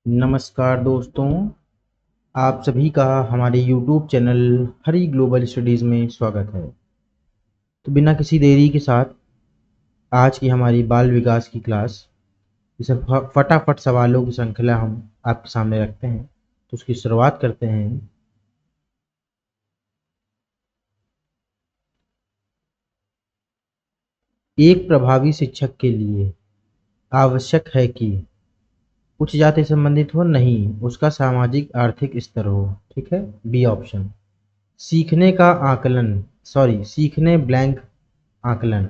नमस्कार दोस्तों, आप सभी का हमारे YouTube चैनल हरी ग्लोबल स्टडीज़ में स्वागत है। तो बिना किसी देरी के साथ आज की हमारी बाल विकास की क्लास, इसे फटाफट सवालों की श्रृंखला हम आपके सामने रखते हैं। तो उसकी शुरुआत करते हैं। एक प्रभावी शिक्षक के लिए आवश्यक है कि उच्च जाति से संबंधित हो, नहीं उसका सामाजिक आर्थिक स्तर हो। ठीक है, बी ऑप्शन। सीखने का आकलन, सॉरी सीखने ब्लैंक आकलन,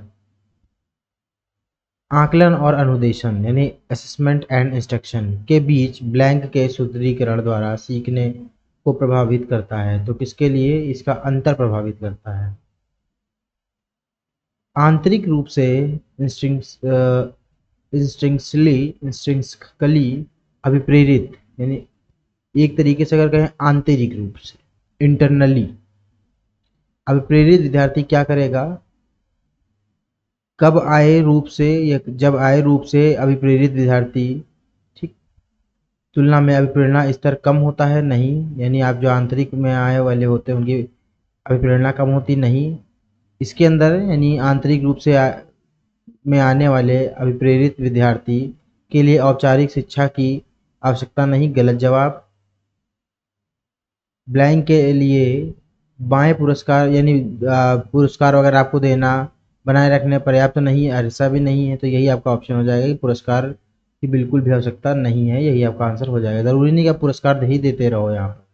आकलन और अनुदेशन यानी असेसमेंट एंड इंस्ट्रक्शन के बीच ब्लैंक के सुदृढ़ीकरण द्वारा सीखने को प्रभावित करता है। तो किसके लिए इसका अंतर प्रभावित करता है? आंतरिक रूप से इंस्ट्रिंक्शली अभिप्रेरित, यानी एक तरीके से अगर कहें आंतरिक रूप से इंटरनली अभिप्रेरित विद्यार्थी क्या करेगा? कब आए रूप से या जब आए रूप से अभिप्रेरित विद्यार्थी, ठीक, तुलना में अभिप्रेरणा स्तर कम होता है, नहीं, यानी आप जो आंतरिक में आए वाले होते हैं उनकी अभिप्रेरणा कम होती नहीं। इसके अंदर यानी आंतरिक रूप से में आने वाले अभिप्रेरित विद्यार्थी के लिए औपचारिक शिक्षा की आवश्यकता नहीं, गलत जवाब। ब्लैंक के लिए बाएं पुरस्कार यानी पुरस्कार वगैरह आपको देना बनाए रखने पर्याप्त तो नहीं, ऐसा भी नहीं है। तो यही आपका ऑप्शन हो जाएगा कि पुरस्कार की बिल्कुल भी आवश्यकता नहीं है, यही आपका आंसर हो जाएगा। ज़रूरी नहीं कि आप पुरस्कार ही देते रहो यहाँ पर।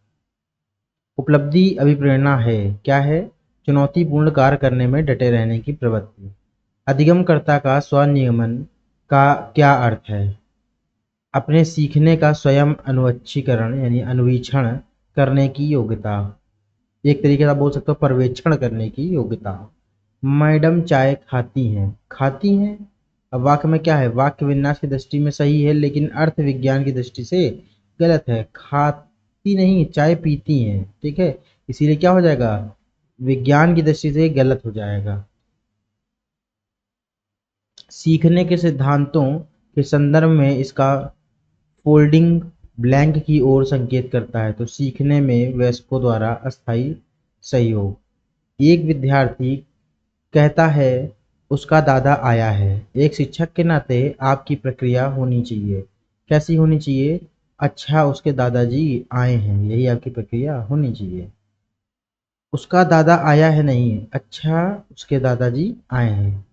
उपलब्धि अभिप्रेरणा है, क्या है? चुनौतीपूर्ण कार्य करने में डटे रहने की प्रवृत्ति। अधिगमकर्ता का स्वनियमन का क्या अर्थ है? अपने सीखने का स्वयं अनुवच्छीकरण यानी अन्वीक्षण करने की योग्यता, एक तरीके से आप बोल सकते हो पर्यवेक्षण करने की योग्यता। मैडम चाय खाती हैं, खाती हैं, अब वाक्य में क्या है? वाक्य विन्यास की दृष्टि में सही है लेकिन अर्थ विज्ञान की दृष्टि से गलत है। खाती नहीं, चाय पीती हैं, ठीक है, इसीलिए क्या हो जाएगा? विज्ञान की दृष्टि से गलत हो जाएगा। सीखने के सिद्धांतों के संदर्भ में इसका फोल्डिंग ब्लैंक की ओर संकेत करता है। तो सीखने में वयस्कों द्वारा अस्थायी सहयोग। एक विद्यार्थी कहता है उसका दादा आया है। एक शिक्षक के नाते आपकी प्रक्रिया होनी चाहिए, कैसी होनी चाहिए? अच्छा उसके दादाजी आए हैं, यही आपकी प्रक्रिया होनी चाहिए। उसका दादा आया है नहीं, अच्छा उसके दादाजी आए हैं।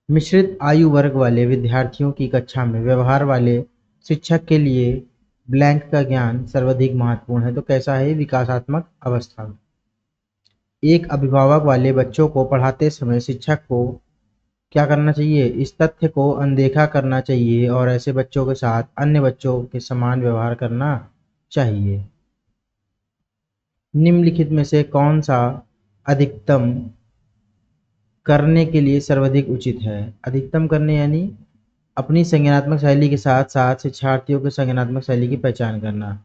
मिश्रित आयु वर्ग वाले विद्यार्थियों की कक्षा में व्यवहार वाले शिक्षक के लिए ब्लैंक का ज्ञान सर्वाधिक महत्वपूर्ण है। तो कैसा है? विकासात्मक अवस्था। एक अभिभावक वाले बच्चों को पढ़ाते समय शिक्षक को क्या करना चाहिए? इस तथ्य को अनदेखा करना चाहिए और ऐसे बच्चों के साथ अन्य बच्चों के समान व्यवहार करना चाहिए। निम्नलिखित में से कौन सा अधिकतम करने के लिए सर्वाधिक उचित है? अधिकतम करने यानी अपनी संज्ञानात्मक शैली के साथ साथ शिक्षार्थियों की संज्ञानात्मक शैली की पहचान करना।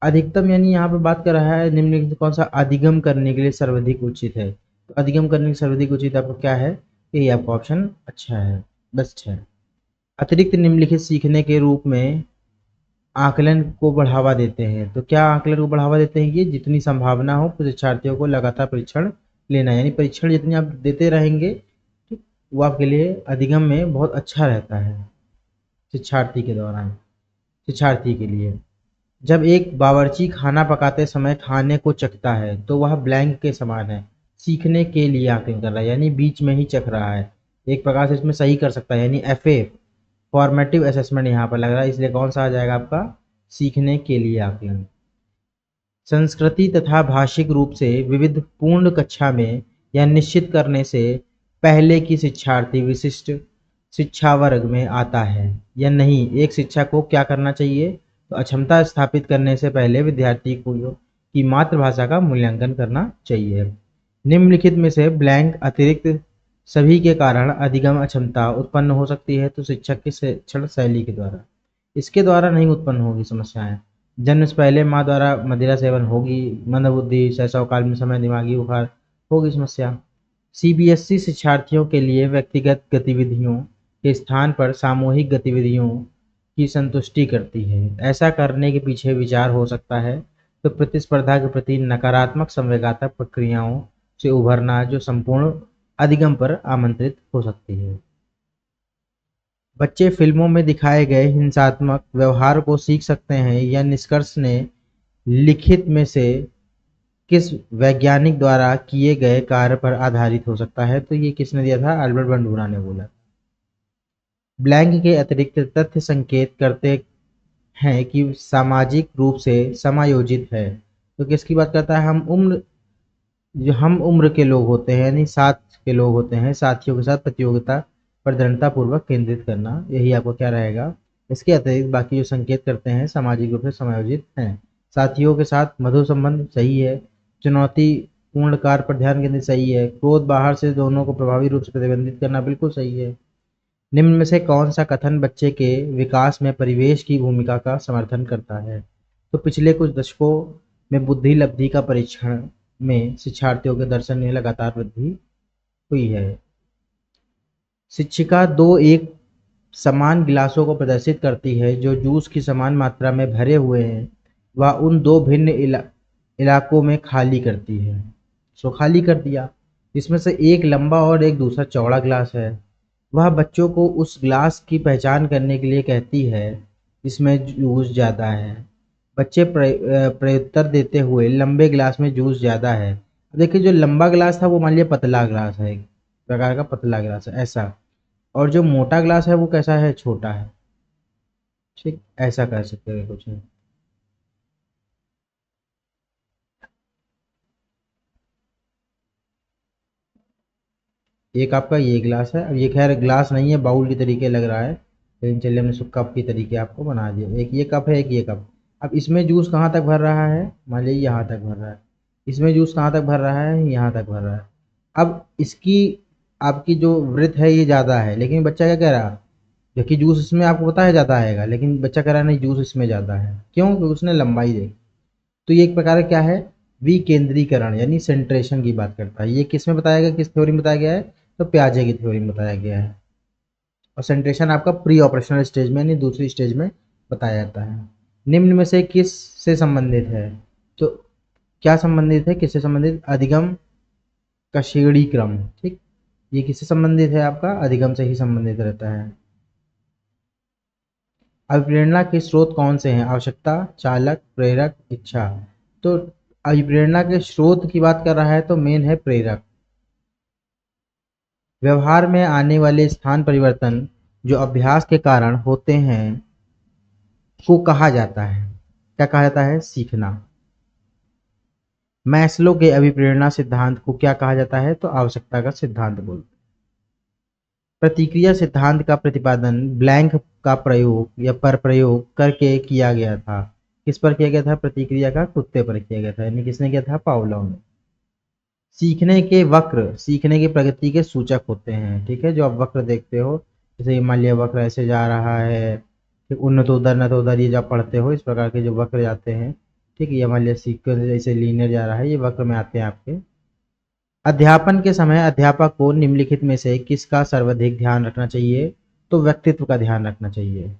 अधिकतम यानी यहाँ पे बात कर रहा है निम्नलिखित में कौन सा अधिगम करने के लिए सर्वाधिक उचित है। तो अधिगम करने के सर्वाधिक उचित आपको क्या है? यही आपका ऑप्शन अच्छा है, बेस्ट है। अतिरिक्त निम्नलिखित सीखने के रूप में आकलन को बढ़ावा देते हैं। तो क्या आकलन को बढ़ावा देते हैं? ये जितनी संभावना हो शिक्षार्थियों को लगातार परीक्षण लेना, यानी परीक्षण जितनी आप देते रहेंगे, ठीक, वो आपके लिए अधिगम में बहुत अच्छा रहता है शिक्षार्थी के लिए। जब एक बावर्ची खाना पकाते समय खाने को चखता है तो वह ब्लैंक के समान है। सीखने के लिए आकलन कर रहा है यानी बीच में ही चख रहा है, एक प्रकार से इसमें सही कर सकता है, यानी FA फॉर्मेटिव असेसमेंट यहाँ पर लग रहा है, इसलिए कौन सा आ जाएगा आपका? सीखने के लिए आकलन। संस्कृति तथा भाषिक रूप से विविध पूर्ण कक्षा में यह निश्चित करने से पहले की शिक्षार्थी विशिष्ट शिक्षा वर्ग में आता है या नहीं, एक शिक्षक को क्या करना चाहिए? तो अक्षमता स्थापित करने से पहले विद्यार्थी को की मातृभाषा का मूल्यांकन करना चाहिए। निम्नलिखित में से ब्लैंक अतिरिक्त सभी के कारण अधिगम अक्षमता उत्पन्न हो सकती है। तो शिक्षक की शिक्षण शैली के द्वारा, इसके द्वारा नहीं उत्पन्न होगी समस्याएं। जन्म से पहले माँ द्वारा मदिरा सेवन होगी, मंदबुद्धि, शैशव काल में समय दिमागी बुखार होगी समस्या। CBSE शिक्षार्थियों के लिए व्यक्तिगत गतिविधियों के स्थान पर सामूहिक गतिविधियों की संतुष्टि करती है। ऐसा करने के पीछे विचार हो सकता है तो प्रतिस्पर्धा के प्रति नकारात्मक संवेगात्मक प्रक्रियाओं से उभरना जो संपूर्ण अधिगम पर आमंत्रित हो सकती है। बच्चे फिल्मों में दिखाए गए हिंसात्मक व्यवहार को सीख सकते हैं। यह निष्कर्ष ने लिखित में से किस वैज्ञानिक द्वारा किए गए कार्य पर आधारित हो सकता है? तो ये किसने दिया था? अल्बर्ट बंडूरा ने बोला। ब्लैंक के अतिरिक्त तथ्य संकेत करते हैं कि सामाजिक रूप से समायोजित है। तो किसकी बात करता है? हम उम्र के लोग होते हैं, यानी साथ के लोग होते हैं, साथियों के साथ प्रतियोगिता पर दृढ़ता पूर्वक केंद्रित करना, यही आपको क्या रहेगा। इसके अतिरिक्त बाकी जो संकेत करते हैं सामाजिक रूप से समायोजित हैं। साथियों के साथ मधुर संबंध सही है। चुनौती पूर्ण कार्य पर ध्यान केंद्रित सही है। क्रोध बाहर से दोनों को प्रभावी रूप से प्रतिबंधित करना बिल्कुल सही है। निम्न में से कौन सा कथन बच्चे के विकास में परिवेश की भूमिका का समर्थन करता है? तो पिछले कुछ दशकों में बुद्धि लब्धि का परीक्षण में शिक्षार्थियों के दर्शन में लगातार वृद्धि हुई है। शिक्षिका दो एक समान गिलासों को प्रदर्शित करती है जो जूस की समान मात्रा में भरे हुए हैं। वह उन दो भिन्न इलाकों में खाली करती है। सो खाली कर दिया। इसमें से एक लंबा और एक दूसरा चौड़ा गिलास है। वह बच्चों को उस ग्लास की पहचान करने के लिए कहती है जिसमें जूस ज़्यादा है। बच्चे प्रत्युत्तर देते हुए लंबे गिलास में जूस ज़्यादा है। देखिए जो लंबा गिलास था वो मान लिया पतला गिलास है, एक प्रकार का पतला गिलास है ऐसा, और जो मोटा ग्लास है वो कैसा है? छोटा है। ठीक, ऐसा कर सकते हैं कुछ है। एक आपका ये ग्लास है। अब ये खैर ग्लास नहीं है, बाउल की तरीके लग रहा है, लेकिन चलिए हमने सब कप की तरीके आपको बना दिया। एक ये कप है, एक ये कप। अब इसमें जूस कहाँ तक भर रहा है? मान लीजिए यहाँ तक भर रहा है। इसमें जूस कहाँ तक भर रहा है? यहाँ तक भर रहा है। अब इसकी आपकी जो वृत्त है ये ज़्यादा है, लेकिन बच्चा क्या कह रहा? जबकि जूस इसमें आपको पता है ज़्यादा आएगा, लेकिन बच्चा कह रहा है नहीं जूस इसमें ज़्यादा है। क्यों? क्योंकि उसने लंबाई देखी। तो ये एक प्रकार का क्या है? विकेंद्रीकरण यानी सेंट्रेशन की बात करता है। ये किस में बताया गया, किस थ्योरी में बताया गया है? तो प्याजे की थ्योरी में बताया गया है। और सेंट्रेशन आपका प्री ऑपरेशनल स्टेज में यानी दूसरी स्टेज में बताया जाता है। निम्न में से किस से संबंधित है? तो क्या संबंधित है, किससे संबंधित? अधिगम का श्रेणी क्रम। ठीक, ये किससे संबंधित है? आपका अधिगम से ही संबंधित रहता है। अभिप्रेरणा के स्रोत कौन से हैं? आवश्यकता, चालक, प्रेरक, इच्छा। तो अभिप्रेरणा के स्रोत की बात कर रहा है तो मेन है प्रेरक। व्यवहार में आने वाले स्थान परिवर्तन जो अभ्यास के कारण होते हैं को कहा जाता है, क्या कहा जाता है? सीखना। मैस्लो के अभिप्रेरणा सिद्धांत को क्या कहा जाता है? तो आवश्यकता का सिद्धांत बोलते हैं। प्रतिक्रिया सिद्धांत का प्रतिपादन ब्लैंक का प्रयोग या पर प्रयोग करके किया गया था। किस पर किया गया था? प्रतिक्रिया का कुत्ते पर किया गया था, यानी किसने किया था? पावलोव ने। सीखने के वक्र सीखने की प्रगति के सूचक होते हैं। ठीक है, जो आप वक्र देखते हो, जैसे हिमालय वक्र ऐसे जा रहा है, फिर उन्नत उदर नत उदर, ये जब पढ़ते हो इस प्रकार के जो वक्र जाते हैं, ठीक है, ये हिमालय सीक्वेंस जैसे लीनियर जा रहा है, ये वक्र में आते हैं आपके। अध्यापन के समय अध्यापक को निम्नलिखित में से किसका सर्वाधिक ध्यान रखना चाहिए? तो व्यक्तित्व का ध्यान रखना चाहिए।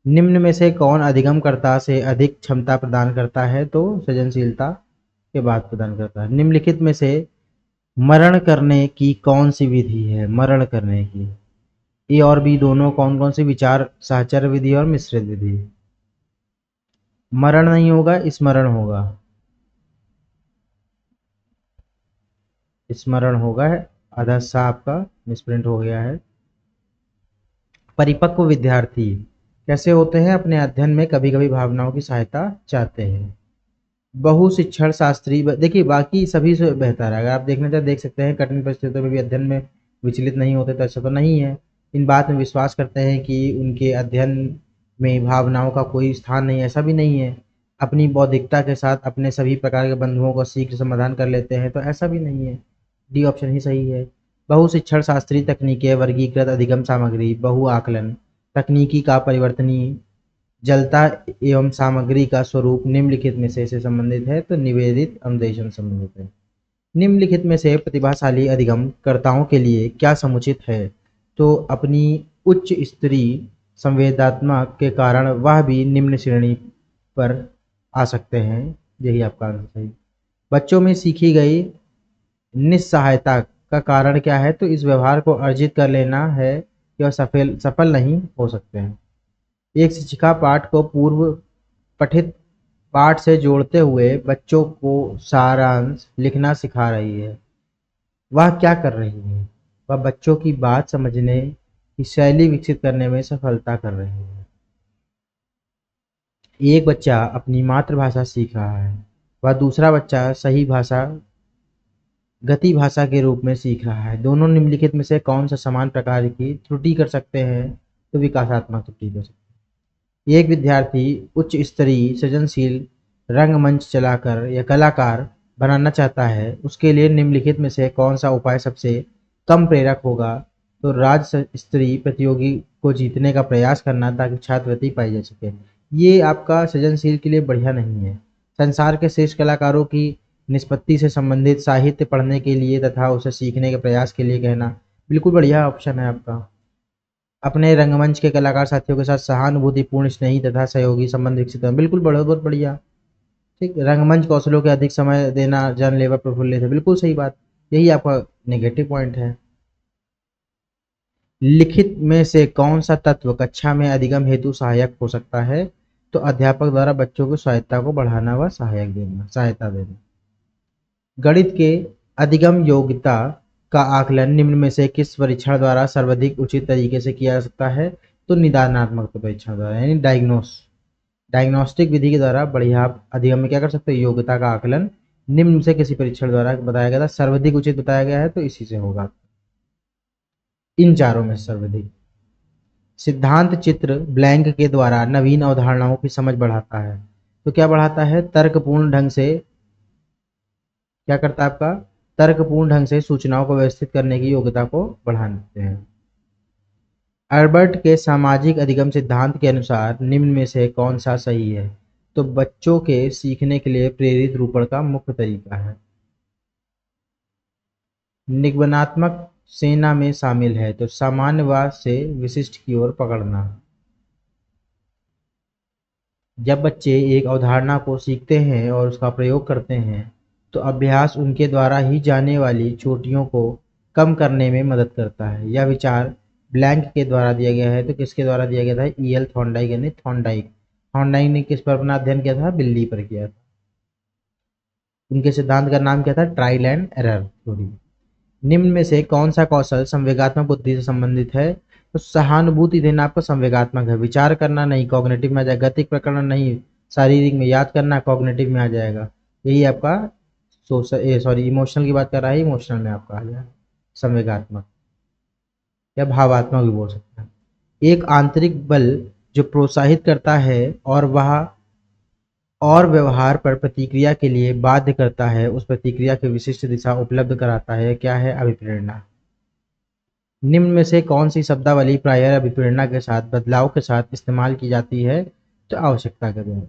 निम्न में से कौन अधिगमकर्ता से अधिक क्षमता प्रदान करता है? तो सृजनशीलता के बाद प्रदान करता है। निम्नलिखित में से मरण करने की कौन सी विधि है? मरण करने की ए और बी दोनों कौन कौन सी? विचार साहचर्य विधि और मिश्रित विधि। मरण नहीं होगा, स्मरण होगा। स्मरण होगा है। आधा सा आपका मिसप्रिंट हो गया है। परिपक्व विद्यार्थी कैसे होते हैं? अपने अध्ययन में कभी कभी भावनाओं की सहायता चाहते हैं। बहु शिक्षण शास्त्री देखिए बाकी सभी से बेहतर है। अगर आप देखना चाहे देख सकते हैं, कठिन परिस्थितियों में भी अध्ययन में विचलित नहीं होते, तो ऐसा तो नहीं है। इन बात में विश्वास करते हैं कि उनके अध्ययन में भावनाओं का कोई स्थान नहीं, ऐसा भी नहीं है। अपनी बौद्धिकता के साथ अपने सभी प्रकार के बंधुओं का शीघ्र समाधान कर लेते हैं, तो ऐसा भी नहीं है। डी ऑप्शन ही सही है। बहु शिक्षण शास्त्री तकनीकें वर्गीकृत अधिगम सामग्री बहु आकलन तकनीकी का परिवर्तनीय जलता एवं सामग्री का स्वरूप निम्नलिखित में से संबंधित है? तो निवेदित अनुदेशन संबंधित है। निम्नलिखित में से प्रतिभाशाली अधिगम कर्ताओं के लिए क्या समुचित है? तो अपनी उच्च स्तरीय संवेदनात्मक के कारण वह भी निम्न श्रेणी पर आ सकते हैं। यही आपका आंसर सही। बच्चों में सीखी गई निस्सहायता का कारण क्या है? तो इस व्यवहार को अर्जित कर लेना है कि वह सफल नहीं हो सकते हैं। एक शिक्षिका पाठ को पूर्व पठित पाठ से जोड़ते हुए बच्चों को सारांश लिखना सिखा रही है। वह क्या कर रही है? वह बच्चों की बात समझने की शैली विकसित करने में सफलता कर रही है। एक बच्चा अपनी मातृभाषा सीख रहा है, वह दूसरा बच्चा सही भाषा गति भाषा के रूप में सीख रहा है। दोनों निम्नलिखित में से कौन सा समान प्रकार की त्रुटि कर सकते हैं? तो विकासात्मक त्रुटि कर सकते हैं। एक विद्यार्थी उच्च स्तरीय सृजनशील रंगमंच चलाकर या कलाकार बनाना चाहता है, उसके लिए निम्नलिखित में से कौन सा उपाय सबसे कम प्रेरक होगा? तो राज्य स्तरीय प्रतियोगी को जीतने का प्रयास करना ताकि छात्रवृत्ति पाई जा सके। ये आपका सृजनशील के लिए बढ़िया नहीं है। संसार के श्रेष्ठ कलाकारों की निष्पत्ति से संबंधित साहित्य पढ़ने के लिए तथा उसे सीखने के प्रयास के लिए कहना बिल्कुल बढ़िया ऑप्शन है आपका। अपने रंगमंच के कलाकार साथियों के साथ सहानुभूतिपूर्ण स्नेही तथा सहयोगी संबंध विकसित करें। बिल्कुल बहुत बढ़िया। ठीक, रंगमंच कौशलों के अधिक समय देना जानलेवा प्रफुल्लित है। बिल्कुल सही बात। यही आपका नेगेटिव पॉइंट है। लिखित में से कौन सा तत्व कक्षा में अधिगम हेतु सहायक हो सकता है? तो अध्यापक द्वारा बच्चों की स्वायत्ता को बढ़ाना व सहायता देना। गणित के अधिगम योग्यता का आकलन निम्न में से किस परीक्षण द्वारा सर्वाधिक उचित तरीके से किया जा सकता है? तो निदानात्मक परीक्षण द्वारा, यानी डायग्नोस्टिक विधि के द्वारा बढ़िया आप अधिगम में क्या कर सकते हैं? योग्यता का आकलन निम्न में से किसी परीक्षण द्वारा बताया गया था, सर्वाधिक उचित बताया गया है, तो इसी से होगा। इन चारों में सर्वाधिक। सिद्धांत चित्र ब्लैंक के द्वारा नवीन अवधारणाओं की समझ बढ़ाता है। तो क्या बढ़ाता है? तर्कपूर्ण ढंग से क्या करता है आपका? तर्कपूर्ण ढंग से सूचनाओं को व्यवस्थित करने की योग्यता को बढ़ाते हैं। अल्बर्ट के सामाजिक अधिगम सिद्धांत के अनुसार निम्न में से कौन सा सही है? तो बच्चों के सीखने के लिए प्रेरित रूपण का मुख्य तरीका है। निगमनात्मक सेना में शामिल है, तो सामान्यवाद से विशिष्ट की ओर पकड़ना। जब बच्चे एक अवधारणा को सीखते हैं और उसका प्रयोग करते हैं तो अभ्यास उनके द्वारा ही जाने वाली चोटियों को कम करने में मदद करता है। यह विचार ब्लैंक के द्वारा दिया गया है। तो किसके द्वारा दिया गया था? ईएल थॉर्नडाइक, यानी थॉर्नडाइक। थॉर्नडाइक ने किस पर अपना अध्ययन किया था? बिल्ली पर किया था। उनके सिद्धांत का नाम क्या था? Trial and error theory. निम्न में से कौन सा कौशल संवेगात्मक बुद्धि से संबंधित है? तो सहानुभूति देना आपका संवेगात्मक है। विचार करना नहीं, कॉग्निटिव में आ जाएगा। गतिक प्रकरण नहीं, शारीरिक में। याद करना कॉग्निटिव में आ जाएगा। यही आपका इमोशनल की बात कर रहा है, इमोशनल में आपका आ जाएगा संवेगात्मक, या भावात्मक भी बोल सकते हैं। एक आंतरिक बल जो प्रोत्साहित करता है और व्यवहार पर प्रतिक्रिया के लिए बाध्य करता है, उस प्रतिक्रिया की विशिष्ट दिशा उपलब्ध कराता है। क्या है? अभिप्रेरणा। निम्न में से कौन सी शब्दावली प्रायः अभिप्रेरणा के साथ बदलाव के साथ इस्तेमाल की जाती है? तो आवश्यकता के द्वारा।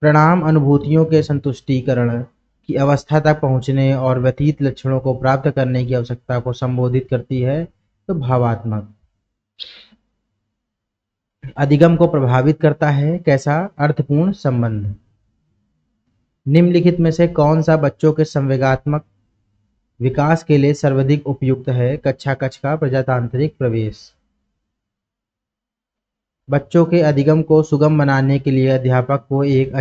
प्रणाम अनुभूतियों के संतुष्टिकरण की अवस्था तक पहुंचने और व्यतीत लक्षणों को प्राप्त करने की आवश्यकता को संबोधित करती है। तो भावात्मक। अधिगम को प्रभावित करता है कैसा? अर्थपूर्ण संबंध। निम्नलिखित में से कौन सा बच्चों के संवेगात्मक विकास के लिए सर्वाधिक उपयुक्त है? कक्षा कक्ष का प्रजातांत्रिक प्रवेश। बच्चों के अधिगम को सुगम बनाने के लिए अध्यापक को एक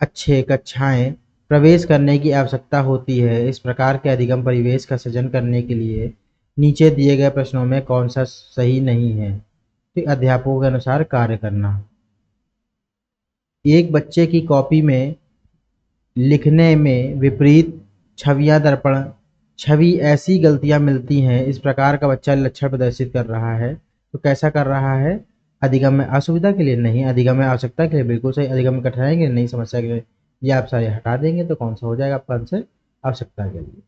अच्छे कक्षाएं प्रवेश करने की आवश्यकता होती है। इस प्रकार के अधिगम परिवेश का सृजन करने के लिए नीचे दिए गए प्रश्नों में कौन सा सही नहीं है? तो अध्यापकों के अनुसार कार्य करना। एक बच्चे की कॉपी में लिखने में विपरीत छवियां दर्पण छवि ऐसी गलतियां मिलती हैं, इस प्रकार का बच्चा लक्षण प्रदर्शित कर रहा है। तो कैसा कर रहा है? अधिगम में असुविधा के लिए नहीं, अधिगम में आवश्यकता के लिए। बिल्कुल सही। अधिगम में कठिनाई के लिए नहीं, समस्या के लिए। ये आप सारे हटा देंगे तो कौन सा हो जाएगा आपका आंसर? आवश्यकता के लिए।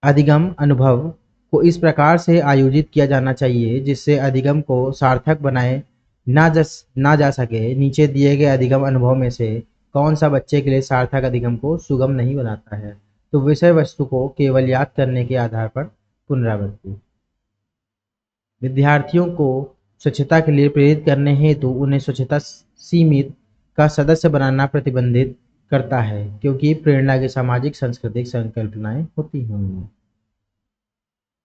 अधिगम अनुभव को इस प्रकार से आयोजित किया जाना चाहिए जिससे अधिगम को सार्थक बनाए ना जा सके। नीचे दिए गए अधिगम अनुभव में से कौन सा बच्चे के लिए सार्थक अधिगम को सुगम नहीं बनाता है? तो विषय वस्तु को केवल याद करने के आधार पर पुनरावृत्ति। विद्यार्थियों को स्वच्छता के लिए प्रेरित करने हेतु उन्हें स्वच्छता समिति का सदस्य बनाना प्रतिबंधित करता है, क्योंकि प्रेरणा की सामाजिक सांस्कृतिक संकल्पनाएं होती हैं।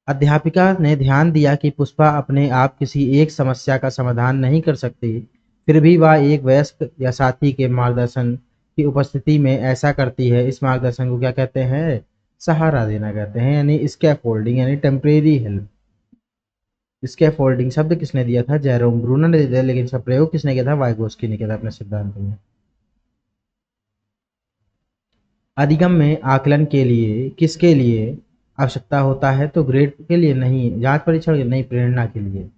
अध्यापिका ने ध्यान दिया कि पुष्पा अपने आप किसी एक समस्या का समाधान नहीं कर सकती, फिर भी वह एक वयस्क या साथी के मार्गदर्शन की उपस्थिति में ऐसा करती है। इस मार्गदर्शन को क्या कहते हैं? सहारा देना कहते हैं, यानी स्कैफोल्डिंग, यानी टेम्परेरी हेल्प। स्कैफोल्डिंग शब्द किसने दिया था? जेरोम ब्रूनर ने दिया, लेकिन इसका प्रयोग किसने किया था? वाइगोस्की ने किया था अपने सिद्धांत में। अधिगम में आकलन के लिए किसके लिए आवश्यकता होता है? तो ग्रेड के लिए नहीं, जांच परीक्षण के नहीं, प्रेरणा के लिए।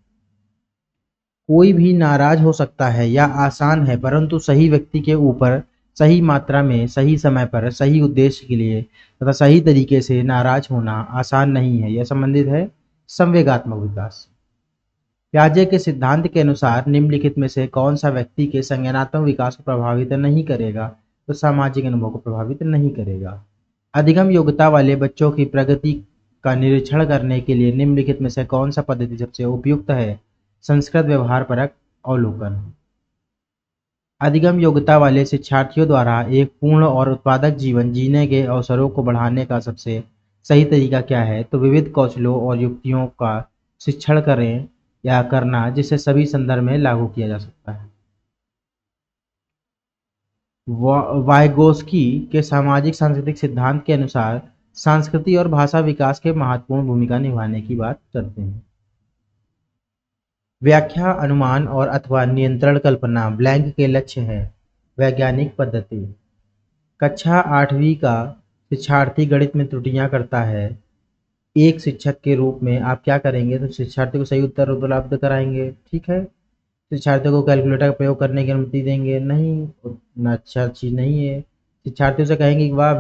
कोई भी नाराज हो सकता है या आसान है, परंतु सही व्यक्ति के ऊपर सही मात्रा में सही समय पर सही उद्देश्य के लिए तथा सही तरीके से नाराज होना आसान नहीं है। यह संबंधित है संवेगात्मक विकास। प्याजे के सिद्धांत के अनुसार निम्नलिखित में से कौन सा व्यक्ति के संज्ञानात्मक विकास को प्रभावित नहीं करेगा? तो सामाजिक अनुभव को प्रभावित नहीं करेगा। अधिगम योग्यता वाले बच्चों की प्रगति का निरीक्षण करने के लिए निम्नलिखित में से कौन सा पद्धति सबसे उपयुक्त है? संस्कृत व्यवहार परक अवलोकन। अधिगम योग्यता वाले शिक्षार्थियों द्वारा एक पूर्ण और उत्पादक जीवन जीने के अवसरों को बढ़ाने का सबसे सही तरीका क्या है? तो विविध कौशलों और युक्तियों का शिक्षण करें या करना, जिसे सभी संदर्भ में लागू किया जा सकता है। वाइगोस्की के सामाजिक सांस्कृतिक सिद्धांत के अनुसार संस्कृति और भाषा विकास के महत्वपूर्ण भूमिका निभाने की बात करते हैं। व्याख्या, अनुमान और अथवा नियंत्रण कल्पना ब्लैंक के लक्ष्य है। वैज्ञानिक पद्धति। कक्षा 8वीं का शिक्षार्थी गणित में त्रुटियां करता है। एक शिक्षक के रूप में आप क्या करेंगे? तो शिक्षार्थी को सही उत्तर उपलब्ध कराएंगे, ठीक है। शिक्षार्थियों को कैलकुलेटर का प्रयोग करने की अनुमति देंगे? नहीं, उतना अच्छा चीज़ नहीं है। शिक्षार्थियों से कहेंगे कि वह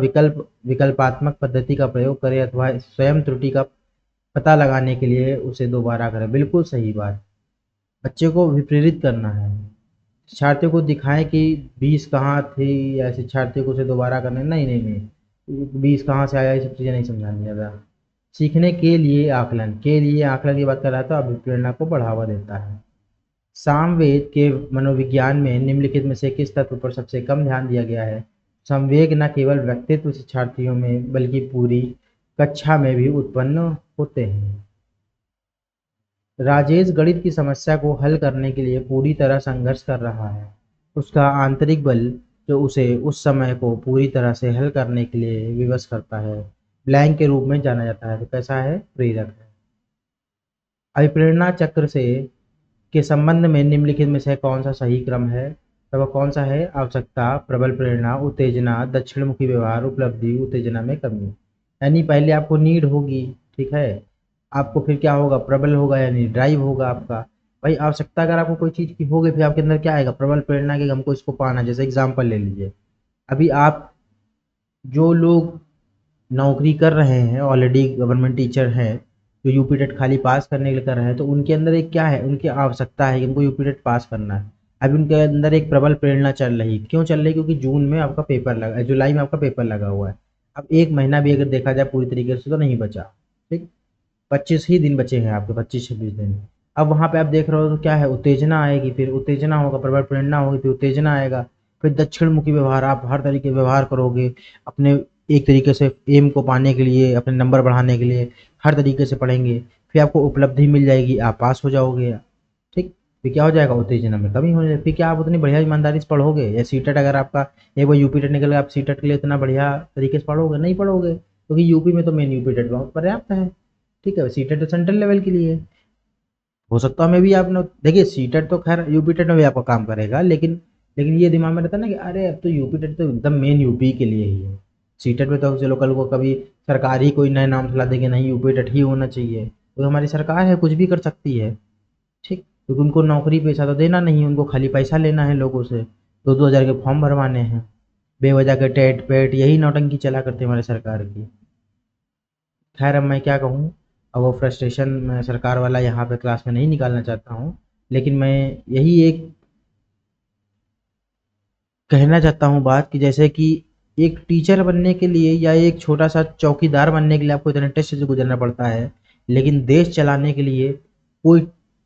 विकल्पात्मक पद्धति का प्रयोग करे अथवा स्वयं त्रुटि का पता लगाने के लिए उसे दोबारा करें। बिल्कुल सही बात। बच्चे को विप्रेरित करना है। शिक्षार्थियों को दिखाएं कि 20 कहाँ थी, या शिक्षार्थियों को उसे दोबारा करना है? नहीं नहीं नहीं, 20 कहाँ से आया, ये सब चीज़ें नहीं समझानी ज़्यादा। सीखने के लिए आकलन की बात कर रहा था, अभिप्रेरणा को बढ़ावा देता है। सामवेद के मनोविज्ञान में निम्नलिखित में से किस तत्व पर सबसे कम ध्यान दिया गया है? संवेग न केवल व्यक्तित्व शिक्षार्थियों में बल्कि पूरी कक्षा में भी उत्पन्न होते हैं। राजेश गणित की समस्या को हल करने के लिए पूरी तरह संघर्ष कर रहा है। उसका आंतरिक बल जो उसे उस समय को पूरी तरह से हल करने के लिए विवश करता है, ब्लैंक के रूप में जाना जाता है। तो कैसा है? प्रेरक है। अभिप्रेरणा चक्र से के संबंध में निम्नलिखित में से कौन सा सही क्रम है? तो वह कौन सा है? आवश्यकता, प्रबल प्रेरणा, उत्तेजना, दक्षिणमुखी व्यवहार, उपलब्धि, उत्तेजना में कमी। यानी पहले आपको नीड होगी, ठीक है, आपको फिर क्या होगा? प्रबल होगा, यानी ड्राइव होगा आपका। भाई आवश्यकता अगर आपको कोई चीज़ की होगी, फिर आपके अंदर क्या आएगा? प्रबल प्रेरणा की, हमको इसको पाना। जैसे एग्जाम्पल ले लीजिए, अभी आप जो लोग नौकरी कर रहे हैं, ऑलरेडी गवर्नमेंट टीचर हैं, जो यूपी टेट खाली पास करने के लिए कर रहे हैं, तो उनके अंदर एक क्या है? उनकी आवश्यकता है कि उनको यूपी टेट पास करना है। अभी उनके अंदर एक प्रबल प्रेरणा चल रही। क्यों चल रही? क्योंकि जून में आपका पेपर लगा, जुलाई में आपका पेपर लगा हुआ है। अब एक महीना भी अगर देखा जाए पूरी तरीके से तो नहीं बचा, ठीक, 25 ही दिन बचे हैं आपके, 25-26 दिन। अब वहाँ पे आप देख रहे हो तो क्या है? उत्तेजना आएगी, फिर उत्तेजना होगा, प्रबल प्रेरणा होगी, फिर उत्तेजना आएगा, फिर दक्षिण मुखी व्यवहार, आप हर तरीके व्यवहार करोगे अपने एक तरीके से एम को पाने के लिए, अपने नंबर बढ़ाने के लिए हर तरीके से पढ़ेंगे। फिर आपको उपलब्धि मिल जाएगी, आप पास हो जाओगे, ठीक। फिर क्या हो जाएगा? उत्तेजना में कमी हो जाएगी। फिर क्या आप उतनी बढ़िया ईमानदारी से पढ़ोगे? या सीटेट अगर आपका एक बार यूपी टेट निकल गया, आप सीटेट के लिए इतना बढ़िया तरीके से पढ़ोगे? नहीं पढ़ोगे, क्योंकि यूपी में तो मेन यूपी टेट बहुत पर्याप्त है, ठीक है। सीटेट तो सेंट्रल लेवल के लिए हो सकता है। मैं भी आपने देखिए, सीटेट तो खैर यूपी टेट में भी आपका काम करेगा, लेकिन ये दिमाग में रहता है ना कि अरे अब तो यूपी टेट तो एकदम मेन यूपी के लिए ही है। सीटेट में तो चलो कल को कभी सरकार ही कोई नया नाम चला देगी, नहीं यूपी टेट ही होना चाहिए, तो हमारी सरकार है, कुछ भी कर सकती है, ठीक। क्योंकि उनको नौकरी पैसा तो देना नहीं है, उनको खाली पैसा लेना है लोगों से, 2-2 हज़ार के फॉर्म भरवाने हैं, बेवजह के टेट पेट यही नौटंकी चला करते हमारे सरकार की। खैर अब मैं क्या कहूँ, अब वो फ्रस्ट्रेशन मैं सरकार वाला यहाँ पे क्लास में नहीं निकालना चाहता हूँ, लेकिन मैं यही एक कहना चाहता हूँ बात, कि जैसे कि एक टीचर बनने के लिए या एक छोटा सा चौकीदार बनने के लिए आपको इतने टेस्ट से गुजरना पड़ता है, लेकिन देश चलाने के लिए कोई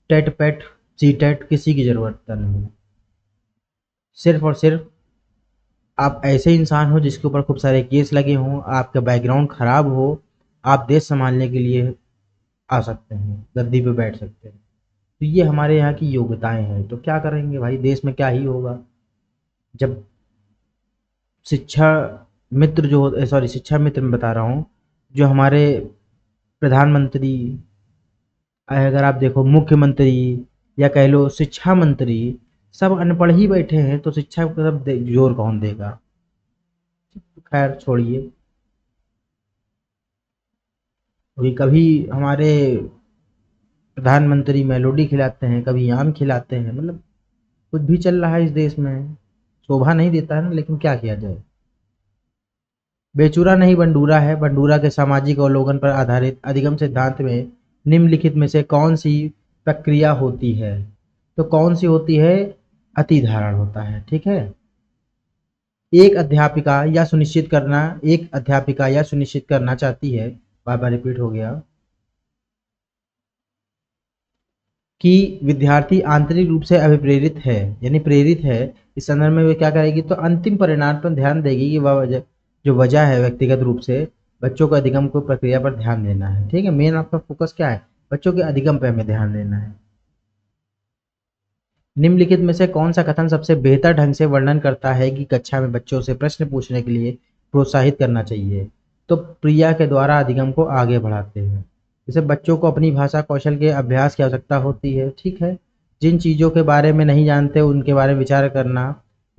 टेट पैट सी टेट किसी की ज़रूरत नहीं। सिर्फ और सिर्फ आप ऐसे इंसान हो जिसके ऊपर खूब सारे केस लगे हों, आपका बैकग्राउंड खराब हो, आप देश संभालने के लिए आ सकते हैं, गद्दी पे बैठ सकते हैं। तो ये हमारे यहाँ की योग्यताएं हैं। तो क्या करेंगे भाई, देश में क्या ही होगा जब शिक्षा मित्र जो सॉरी शिक्षा मित्र मैं बता रहा हूँ, जो हमारे प्रधानमंत्री, अगर आप देखो मुख्यमंत्री या कह लो शिक्षा मंत्री, सब अनपढ़ ही बैठे हैं, तो शिक्षा की तरफ जोर कौन देगा। खैर छोड़िए। अभी कभी हमारे प्रधानमंत्री मेलोडी खिलाते हैं, कभी आम खिलाते हैं, मतलब कुछ भी चल रहा है इस देश में। शोभा नहीं देता है ना, लेकिन क्या किया जाए। बेचूरा नहीं बंडूरा है। बंडूरा के सामाजिक अवलोकन पर आधारित अधिगम सिद्धांत में निम्नलिखित में से कौन सी प्रक्रिया होती है। तो कौन सी होती है, अतिधारण होता है। ठीक है। एक अध्यापिका या सुनिश्चित करना चाहती है, बार बार रिपीट हो गया, कि विद्यार्थी आंतरिक रूप से अभिप्रेरित है यानी प्रेरित है। इस संदर्भ में वे क्या करेगी, तो अंतिम परिणाम पर ध्यान देगी कि जो वजह है व्यक्तिगत रूप से बच्चों को अधिगम को प्रक्रिया पर ध्यान देना है। ठीक है, मेन आपका फोकस क्या है, बच्चों के अधिगम पे हमें ध्यान देना है। निम्नलिखित में से कौन सा कथन सबसे बेहतर ढंग से वर्णन करता है कि कक्षा में बच्चों से प्रश्न पूछने के लिए प्रोत्साहित करना चाहिए। तो प्रिया के द्वारा अधिगम को आगे बढ़ाते हैं। जैसे बच्चों को अपनी भाषा कौशल के अभ्यास की आवश्यकता होती है। ठीक है, जिन चीज़ों के बारे में नहीं जानते उनके बारे में विचार करना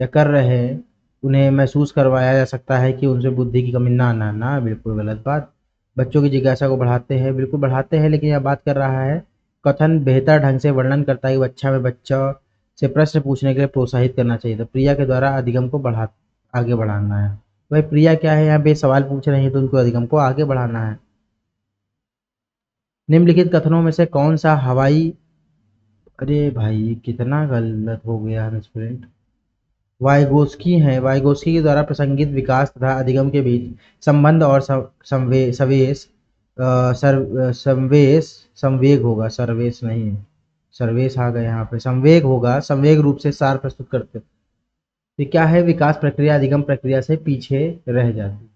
या कर रहे हैं, उन्हें महसूस करवाया जा सकता है कि उनसे बुद्धि की कमी ना आना। ना, बिल्कुल गलत बात। बच्चों की जिज्ञासा को बढ़ाते हैं, बिल्कुल बढ़ाते हैं, लेकिन यह बात कर रहा है कथन बेहतर ढंग से वर्णन करता है कि बच्चा में बच्चा से प्रश्न पूछने के लिए प्रोत्साहित करना चाहिए। तो प्रिया के द्वारा अधिगम को आगे बढ़ाना है। भाई प्रिया क्या है, यहाँ पे सवाल पूछ रही है तो उनको अधिगम को आगे बढ़ाना है। निम्नलिखित कथनों में से कौन सा हवाई, अरे भाई कितना गलत हो गया स्टूडेंट। वाइगोस्की है, वाइगोस्की के द्वारा प्रसंगित विकास तथा अधिगम के बीच संबंध और सवेश संवेश संवेग होगा, सर्वेश नहीं है, सर्वेश आ गया यहाँ पे, संवेग होगा, संवेग रूप से सार प्रस्तुत करते। तो क्या है, विकास प्रक्रिया अधिगम प्रक्रिया से पीछे रह जाती है।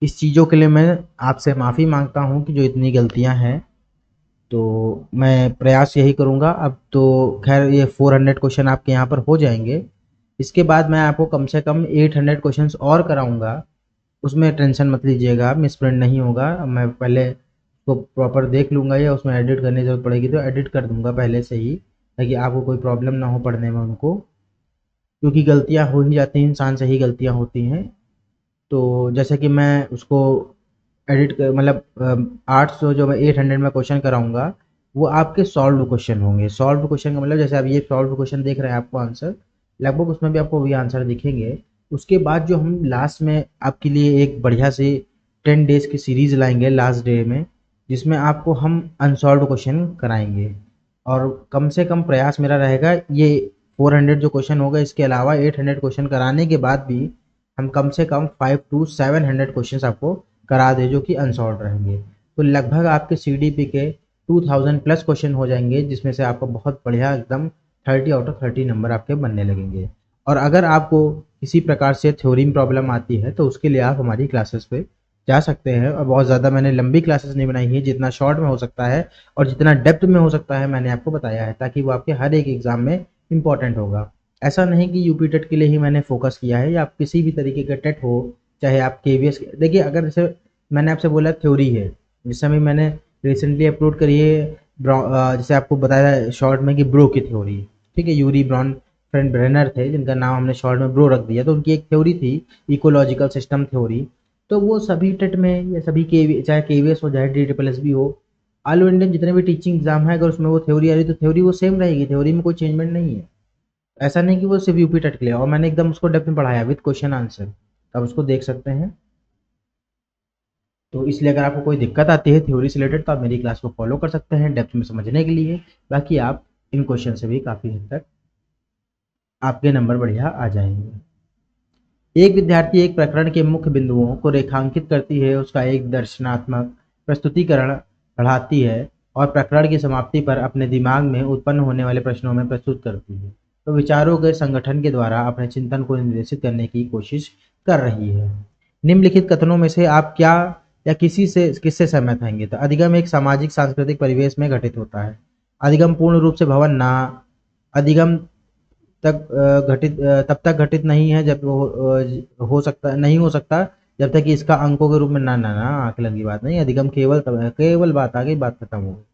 इस चीज़ों के लिए मैं आपसे माफ़ी मांगता हूँ कि जो इतनी गलतियाँ हैं, तो मैं प्रयास यही करूँगा। अब तो खैर ये 400 क्वेश्चन आपके यहाँ पर हो जाएंगे। इसके बाद मैं आपको कम से कम 800 क्वेश्चंस और कराऊंगा। उसमें टेंशन मत लीजिएगा, मिस प्रिंट नहीं होगा। मैं पहले उसको प्रॉपर देख लूँगा, या उसमें एडिट करने की जरूरत पड़ेगी तो एडिट कर दूंगा पहले से ही, ताकि आपको कोई प्रॉब्लम ना हो पढ़ने में उनको, क्योंकि गलतियाँ हो ही जाती हैं, इंसान से ही गलतियाँ होती हैं। तो जैसे कि मैं उसको एडिट कर मतलब 800 जो मैं 800 में क्वेश्चन कराऊंगा, वो आपके सॉल्व क्वेश्चन होंगे। सॉल्व क्वेश्चन का मतलब जैसे आप ये सॉल्व क्वेश्चन देख रहे हैं, आपको आंसर लगभग उसमें भी आपको वही आंसर दिखेंगे। उसके बाद जो हम लास्ट में आपके लिए एक बढ़िया सी 10 डेज की सीरीज लाएंगे लास्ट डे में, जिसमें आपको हम अनसॉल्व क्वेश्चन कराएंगे। और कम से कम प्रयास मेरा रहेगा ये 400 जो क्वेश्चन होगा, इसके अलावा 800 क्वेश्चन कराने के बाद भी हम कम से कम 500 to 700 क्वेश्चंस आपको करा दें जो कि अनसॉल्व रहेंगे। तो लगभग आपके सीडीपी के 2000 प्लस क्वेश्चन हो जाएंगे, जिसमें से आपको बहुत बढ़िया एकदम 30 out of 30 नंबर आपके बनने लगेंगे। और अगर आपको किसी प्रकार से थ्योरी में प्रॉब्लम आती है तो उसके लिए आप हमारी क्लासेस पे जा सकते हैं। और बहुत ज़्यादा मैंने लंबी क्लासेस नहीं बनाई है, जितना शॉर्ट में हो सकता है और जितना डेप्थ में हो सकता है मैंने आपको बताया है, ताकि वो आपके हर एक एग्ज़ाम में इम्पॉर्टेंट होगा। ऐसा नहीं कि यूपी टेट के लिए ही मैंने फोकस किया है, या आप किसी भी तरीके का टेट हो, चाहे आप केवीएस, देखिए अगर जैसे मैंने आपसे बोला थ्योरी है, जिस समय मैंने रिसेंटली अपलोड करी है जैसे आपको बताया शॉर्ट में कि ब्रो की थ्योरी। ठीक है, यूरी ब्रॉन फ्रेंड ब्रेनर थे जिनका नाम हमने शॉर्ट में ब्रो रख दिया, तो उनकी एक थ्योरी थी इकोलॉजिकल सिस्टम थ्योरी। तो वो सभी टेट में या सभी के चाहे केवीएस हो चाहे DSSS भी हो, ऑल इंडियन जितने भी टीचिंग एग्जाम है, अगर उसमें वो थ्योरी आ रही तो थ्योरी वो सेम रहेगी, थ्योरी में कोई चेंजमेंट नहीं है। ऐसा नहीं कि वो सिर्फ यूपी टेट के लिए, और मैंने एकदम उसको डेप्थ में पढ़ाया विद क्वेश्चन आंसर, तो आप उसको देख सकते हैं। तो इसलिए अगर आपको कोई दिक्कत आती है थ्योरी से रिलेटेड, तो आप मेरी क्लास को फॉलो कर सकते हैं डेप्थ में समझने के लिए। बाकी आप इन क्वेश्चन से भी काफ़ी हद तक आपके नंबर बढ़िया आ जाएंगे। एक विद्यार्थी एक प्रकरण के मुख्य बिंदुओं को रेखांकित करती है, उसका एक दर्शनात्मक प्रस्तुतिकरण बढ़ाती है और प्रकरण की समाप्ति पर अपने दिमाग में उत्पन्न होने वाले प्रश्नों में प्रस्तुत करती है। तो विचारों के संगठन के द्वारा अपने चिंतन को निर्देशित करने की कोशिश कर रही है। निम्नलिखित कथनों में से आप क्या या किससे सहमत होंगे? तो अधिगम एक सामाजिक सांस्कृतिक परिवेश में घटित होता है। अधिगम पूर्ण रूप से भवन ना अधिगम तब तक घटित नहीं है जब वो हो सकता नहीं हो सकता जब तक कि इसका अंकों के रूप में ना ना ना आकलन की बात नहीं। अधिगम केवल बात आ गई, बात खत्म हो गई।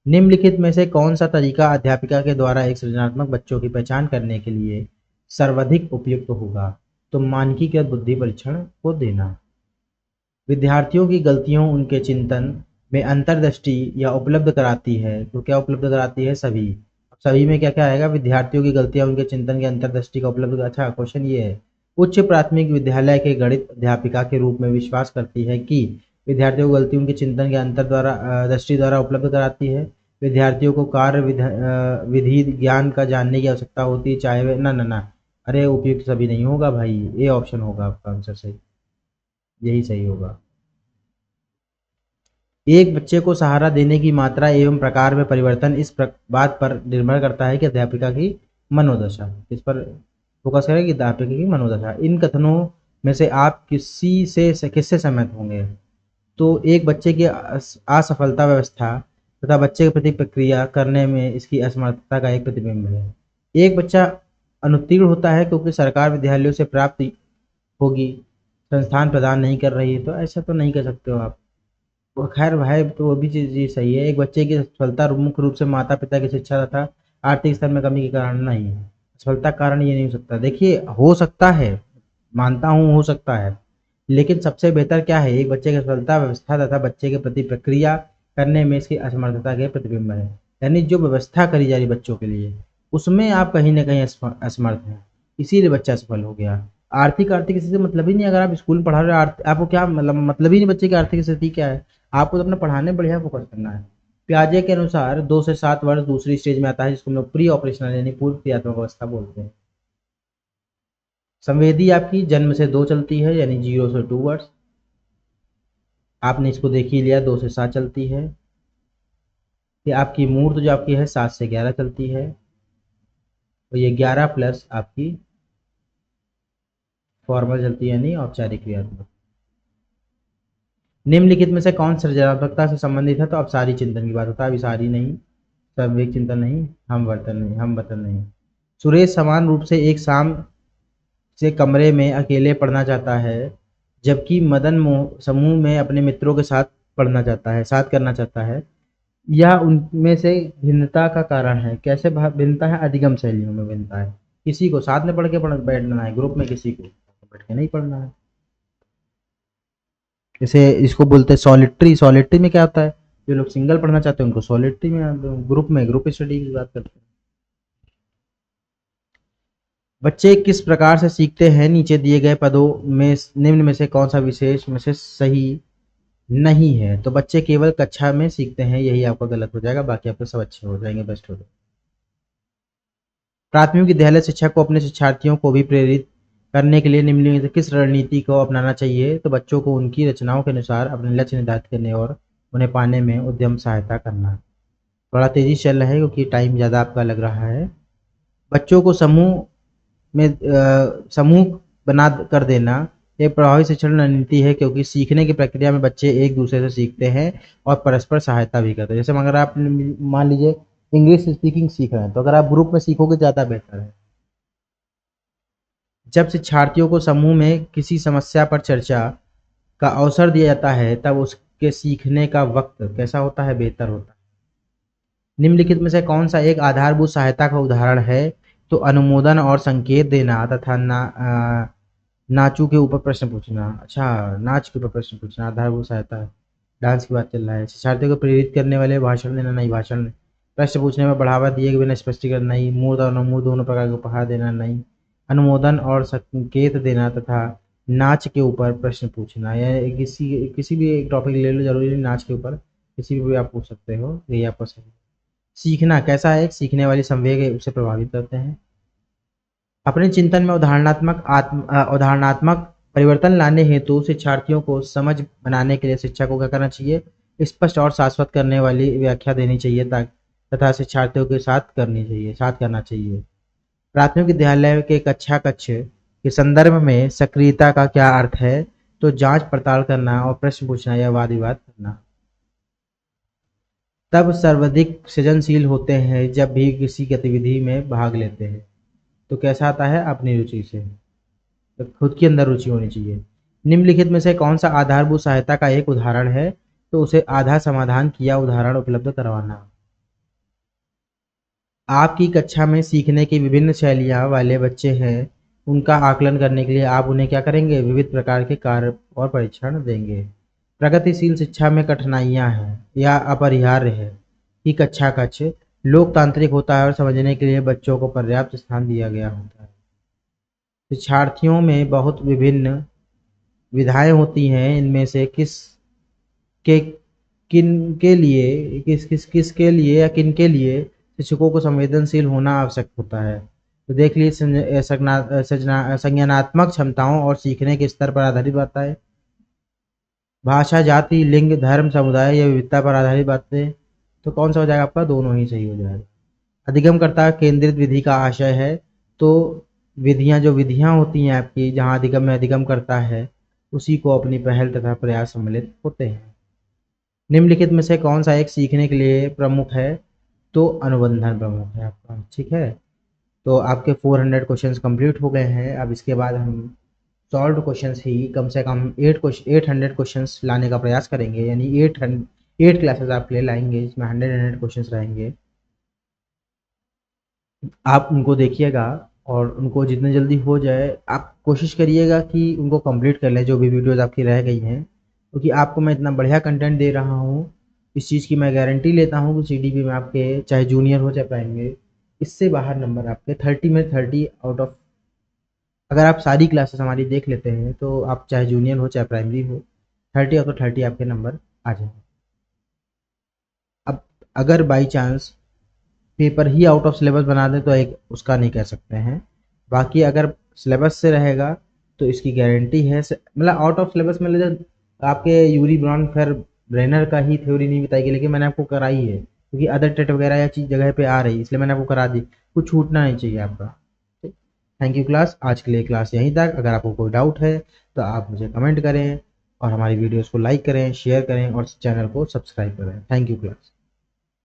निम्नलिखित में से कौन सा तरीका अध्यापिका के द्वारा एक सृजनात्मक बच्चों की पहचान करने के लिए सर्वाधिक उपयुक्त होगा? तो मानकीकृत बुद्धि परीक्षण को देना। विद्यार्थियों की गलतियों उनके चिंतन में अंतर्दृष्टि या उपलब्ध कराती है। तो क्या उपलब्ध कराती है? सभी। अब सभी में क्या क्या आएगा? विद्यार्थियों की गलतियां उनके चिंतन की अंतर्दृष्टि का उपलब्ध। अच्छा, क्वेश्चन ये है, उच्च प्राथमिक विद्यालय के गणित अध्यापिका के रूप में विश्वास करती है कि विद्यार्थियों को गलती उनके चिंतन के अंतर द्वारा दृष्टि द्वारा उपलब्ध कराती है। विद्यार्थियों को कार्य विधि ज्ञान का जानने की आवश्यकता होती है, चाहे वे ना ना ना अरे उपयुक्त सभी नहीं होगा भाई, ए ऑप्शन होगा आपका आंसर सही, यही सही होगा। एक बच्चे को सहारा देने की मात्रा एवं प्रकार में परिवर्तन इस बात पर निर्भर करता है कि अध्यापिका की मनोदशा। इस पर फोकस करें कि अध्यापिका की मनोदशा। इन कथनों में से आप किससे सहमत होंगे? तो एक बच्चे की असफलता व्यवस्था तथा बच्चे के प्रति प्रक्रिया करने में इसकी असमर्थता का एक प्रतिबिंब है। एक बच्चा अनुत्तीर्ण होता है क्योंकि सरकार विद्यालयों से प्राप्त होगी संस्थान प्रदान नहीं कर रही है। तो ऐसा तो नहीं कर सकते हो आप। वो खैर भाई, तो वो भी चीज़ ये सही है। एक बच्चे की सफलता मुख्य रूप से माता पिता की शिक्षा तथा आर्थिक स्तर में कमी के कारण नहीं है। सफलता का कारण ये नहीं हो सकता। देखिए, हो सकता है, मानता हूँ हो सकता है, लेकिन सबसे बेहतर क्या है? एक बच्चे की सफलता व्यवस्था तथा बच्चे के प्रति प्रक्रिया करने में इसकी असमर्थता के प्रतिबिंब है। यानी जो व्यवस्था करी जा रही बच्चों के लिए, उसमें आप कहीं ना कहीं असमर्थ हैं, इसीलिए बच्चा सफल हो गया। आर्थिक आर्थिक स्थिति से मतलब ही नहीं। अगर आप स्कूल में पढ़ा रहे हो, आपको क्या मतलब ही नहीं बच्चे की आर्थिक स्थिति क्या है। आपको तो अपना पढ़ाने बढ़िया फोकस करना है। पियाजे के अनुसार 2 से 7 वर्ष दूसरी स्टेज में आता है, जिसको हम लोग प्री ऑपरेशनल यानी पूर्व क्रियात्मक अवस्था बोलते हैं। संवेदी आपकी जन्म से 2 चलती है, यानी 0 से 2 वर्ष। आपने इसको देख ही लिया, 2 से 7 चलती है। ये आपकी मूर्त जो आपकी है 7 से 11 चलती है, और ये 11 प्लस आपकी फॉर्मल चलती है, यानी औपचारिक क्रियात्मक। निम्नलिखित में से कौन सृजनात्मकता से संबंधित है? तो अब सारी चिंतन की बात होता है, अभी सारी नहीं, संवेग चिंतन नहीं, हम वतन नहीं। सुरेश समान रूप से एक शाम से कमरे में अकेले पढ़ना चाहता है, जबकि मदन समूह में अपने मित्रों के साथ पढ़ना चाहता है, साथ करना चाहता है। यह उनमें से भिन्नता का कारण है। कैसे भिन्नता है? अधिगम शैलियों में भिन्नता है। किसी को साथ में पढ़ के बैठना है ग्रुप में, किसी को बैठ के नहीं पढ़ना है। जैसे इसको बोलते हैं सॉलिटरी। सॉलिटरी में क्या होता है? जो लोग सिंगल पढ़ना चाहते हैं उनको सॉलिटरी में, ग्रुप स्टडी की बात करते हैं। बच्चे किस प्रकार से सीखते हैं? नीचे दिए गए पदों में निम्न में से कौन सा विशेष में से सही नहीं है? तो बच्चे केवल कक्षा में सीखते हैं, यही आपका गलत हो जाएगा, बाकी आपके सब अच्छे हो जाएंगे, बेस्ट हो जाएंगे। प्राथमिक विद्यालय शिक्षक को अपने शिक्षार्थियों को भी प्रेरित करने के लिए निम्नलिखित किस रणनीति को अपनाना चाहिए? तो बच्चों को उनकी रचनाओं के अनुसार अपने लक्ष्य निर्धारित करने और उन्हें पाने में उद्यम सहायता करना। थोड़ा तेजी से चल रहा है क्योंकि टाइम ज़्यादा आपका लग रहा है। बच्चों को समूह बना कर देना एक प्रभावी शिक्षण रणनीति है, क्योंकि सीखने की प्रक्रिया में बच्चे एक दूसरे से सीखते हैं और परस्पर सहायता भी करते हैं। जैसे अगर आप मान लीजिए इंग्लिश स्पीकिंग सीख रहे हैं, तो अगर आप ग्रुप में सीखोगे ज़्यादा बेहतर है। जब शिक्षार्थियों को समूह में किसी समस्या पर चर्चा का अवसर दिया जाता है, तब उसके सीखने का वक्त कैसा होता है? बेहतर होता है। निम्नलिखित में से कौन सा एक आधारभूत सहायता का उदाहरण है? तो अनुमोदन और संकेत देना तथा नाचों के ऊपर प्रश्न पूछना। अच्छा, नाच के ऊपर प्रश्न पूछना आधारभूत सहायता है। डांस की बात चल रहा है। शिक्षार्थियों को प्रेरित करने वाले भाषण देना नहीं, भाषण प्रश्न पूछने में बढ़ावा दिए बिना स्पष्टीकरण नहीं, मूर्त और अमूर्त दोनों प्रकार के उपहार देना नहीं, अनुमोदन और संकेत देना तथा नाच के ऊपर प्रश्न पूछना। या किसी भी एक टॉपिक ले लो, जरूरी नहीं नाच के ऊपर, किसी भी आप पूछ सकते हो, यही आपको सही। सीखना कैसा है? सीखने वाली संवेग है, उसे प्रभावित करते हैं। अपने चिंतन में उदाहरणात्मक परिवर्तन लाने हेतु शिक्षार्थियों को समझ बनाने के लिए शिक्षक को क्या करना चाहिए? स्पष्ट और शाश्वत करने वाली व्याख्या देनी चाहिए तथा शिक्षार्थियों के साथ करना चाहिए। प्राथमिक विद्यालय के कक्षा कक्ष के संदर्भ में सक्रियता का क्या अर्थ है? तो जांच पड़ताल करना और प्रश्न पूछना या वाद विवाद करना। तब सर्वाधिक सृजनशील होते हैं जब भी किसी गतिविधि में भाग लेते हैं। तो कैसा आता है? अपनी रुचि से, तो खुद के अंदर रुचि होनी चाहिए। निम्नलिखित में से कौन सा आधारभूत सहायता का एक उदाहरण है? तो उसे आधा समाधान किया उदाहरण उपलब्ध करवाना। आपकी कक्षा में सीखने की विभिन्न शैलियाँ वाले बच्चे हैं, उनका आकलन करने के लिए आप उन्हें क्या करेंगे? विविध प्रकार के कार्य और परीक्षण देंगे। प्रगतिशील शिक्षा में कठिनाइयाँ हैं या अपरिहार्य है कि कक्षा कक्ष लोकतांत्रिक होता है और समझने के लिए बच्चों को पर्याप्त स्थान दिया गया होता है। शिक्षार्थियों में बहुत विभिन्न विधाएं होती हैं, इनमें से के किन के लिए किसके लिए या किन के लिए शिक्षकों को संवेदनशील होना आवश्यक होता है। तो देख लीजिए, संज्ञानात्मक क्षमताओं और सीखने के स्तर पर आधारित बात है। भाषा, जाति, लिंग, धर्म, समुदाय या विविधता पर आधारित बातें। तो कौन सा हो जाएगा आपका? दोनों ही सही हो जाएगा। अधिगमकर्ता केंद्रित विधि का आशय है। तो विधियां होती हैं आपकी, जहां अधिगम में अधिगम करता है, उसी को अपनी पहल तथा प्रयास सम्मिलित होते हैं। निम्नलिखित में से कौन सा एक सीखने के लिए प्रमुख है? तो अनुबंधन प्रमुख है आपका। ठीक है, तो आपके 400 क्वेश्चंस कंप्लीट हो गए हैं। अब इसके बाद हम सॉल्व क्वेश्चंस ही कम से कम 800 क्वेश्चंस लाने का प्रयास करेंगे, यानी 8 क्लासेस आपके लिए लाएंगे, इसमें 100 क्वेश्चंस रहेंगे। आप उनको देखिएगा और उनको जितने जल्दी हो जाए आप कोशिश करिएगा कि उनको कंप्लीट कर लें, जो भी वीडियोज़ आपकी रह गई हैं, क्योंकि आपको मैं इतना बढ़िया कंटेंट दे रहा हूँ, इस चीज़ की मैं गारंटी लेता हूँ कि सीडीपी में आपके चाहे जूनियर हो चाहे प्राइमरी, इससे बाहर नंबर आपके 30 में 30 आउट ऑफ, अगर आप सारी क्लासेस हमारी देख लेते हैं तो आप चाहे जूनियर हो चाहे प्राइमरी हो, 30 आउट ऑफ 30 आपके नंबर आ जाए। अब अगर by chance paper he out of syllabus बना दें तो एक उसका नहीं कह सकते हैं, बाकी अगर सिलेबस से रहेगा तो इसकी गारंटी है। मतलब आउट ऑफ सिलेबस में ले आपके यूरी ब्राउन फिर ब्रेनर का ही थ्योरी नहीं बताएगी, लेकिन मैंने आपको कराई है क्योंकि अदर टेट वगैरह या चीज़ जगह पे आ रही है, इसलिए मैंने आपको करा दी, कुछ छूटना नहीं चाहिए आपका। थैंक यू क्लास, आज के लिए क्लास यहीं तक। अगर आपको कोई डाउट है तो आप मुझे कमेंट करें और हमारी वीडियोस को लाइक करें, शेयर करें और चैनल को सब्सक्राइब करें। Thank you class.